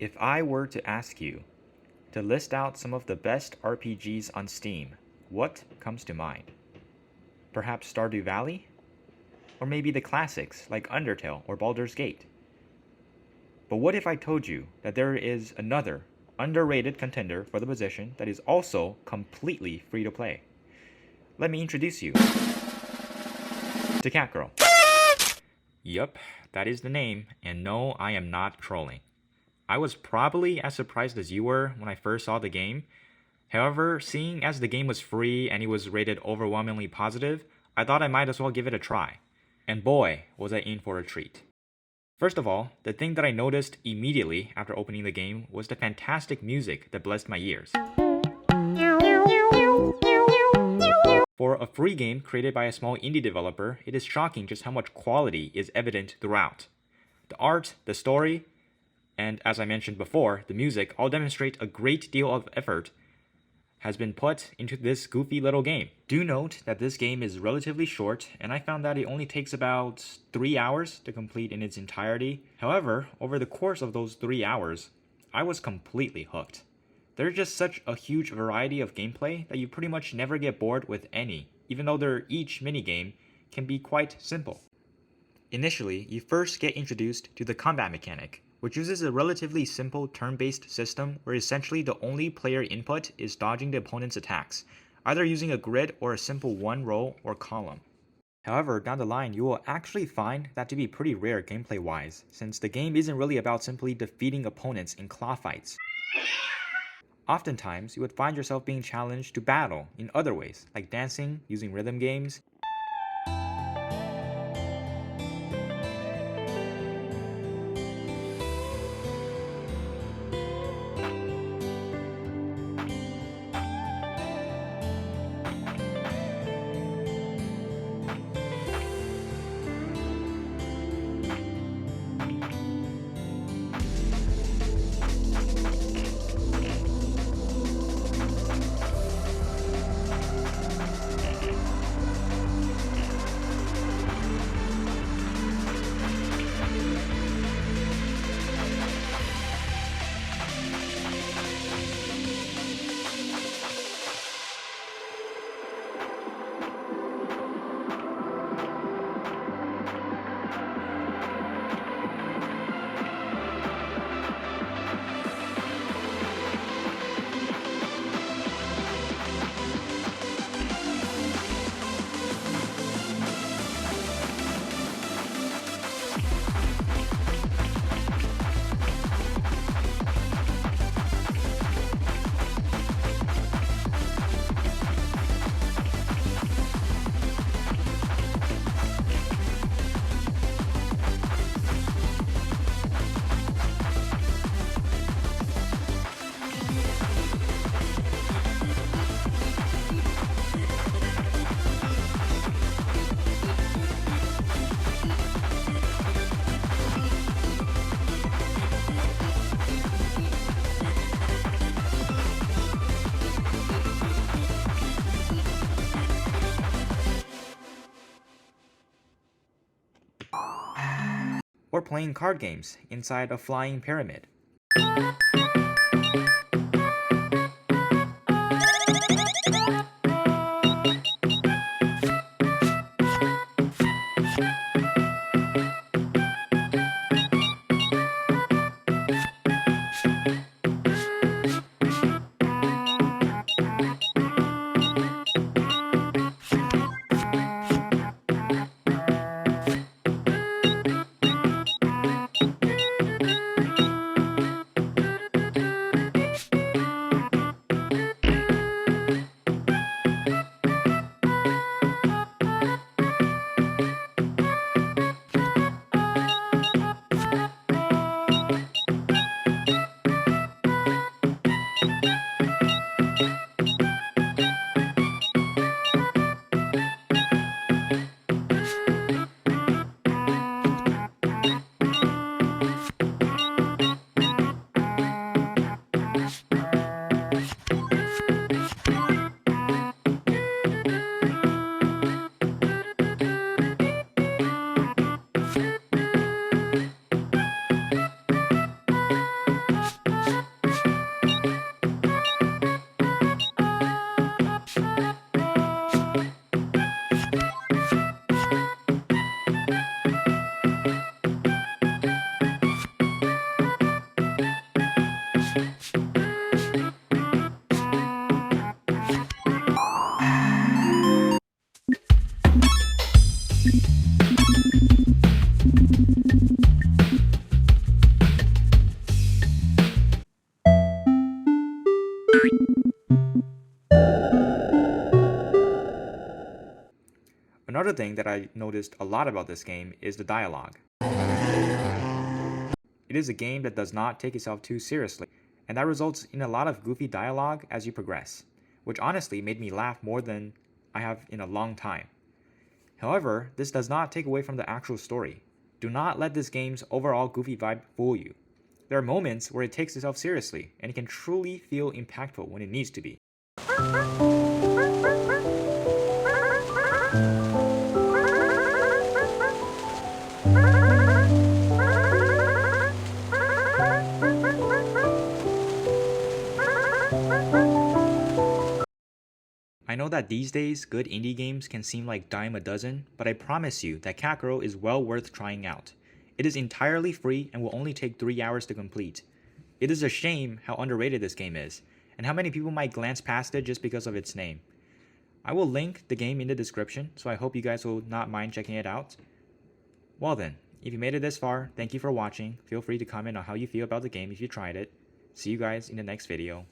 If I were to ask you to list out some of the best RPGs on Steam, what comes to mind? Perhaps Stardew Valley? Or maybe the classics like Undertale or Baldur's Gate? But what if I told you that there is another underrated contender for the position that is also completely free to play? Let me introduce you to Catgirl. Yup, that is the name, and no, I am not trolling. I was probably as surprised as you were when I first saw the game. However, seeing as the game was free and it was rated overwhelmingly positive, I thought I might as well give it a try. And boy, was I in for a treat. First of all, the thing that I noticed immediately after opening the game was the fantastic music that blessed my ears. For a free game created by a small indie developer, it is shocking just how much quality is evident throughout. The art, the story, and as I mentioned before, the music all demonstrate a great deal of effort has been put into this goofy little game. Do note that this game is relatively short, and I found that it only takes about 3 hours to complete in its entirety. However, over the course of those 3 hours, I was completely hooked. There's just such a huge variety of gameplay that you pretty much never get bored with any, even though each minigame can be quite simple. Initially, you first get introduced to the combat mechanic, which uses a relatively simple turn-based system where essentially the only player input is dodging the opponent's attacks, either using a grid or a simple one row or column. However, down the line, you will actually find that to be pretty rare gameplay-wise, since the game isn't really about simply defeating opponents in claw fights. Oftentimes, you would find yourself being challenged to battle in other ways, like dancing, using rhythm games, or playing card games inside a flying pyramid. Another thing that I noticed a lot about this game is the dialogue. It is a game that does not take itself too seriously, and that results in a lot of goofy dialogue as you progress, which honestly made me laugh more than I have in a long time. However, this does not take away from the actual story. Do not let this game's overall goofy vibe fool you. There are moments where it takes itself seriously, and it can truly feel impactful when it needs to be. I know that these days, good indie games can seem like dime a dozen, but I promise you that Catgirl is well worth trying out. It is entirely free and will only take 3 hours to complete. It is a shame how underrated this game is, and how many people might glance past it just because of its name. I will link the game in the description, so I hope you guys will not mind checking it out. Well then, if you made it this far, thank you for watching. Feel free to comment on how you feel about the game if you tried it. See you guys in the next video.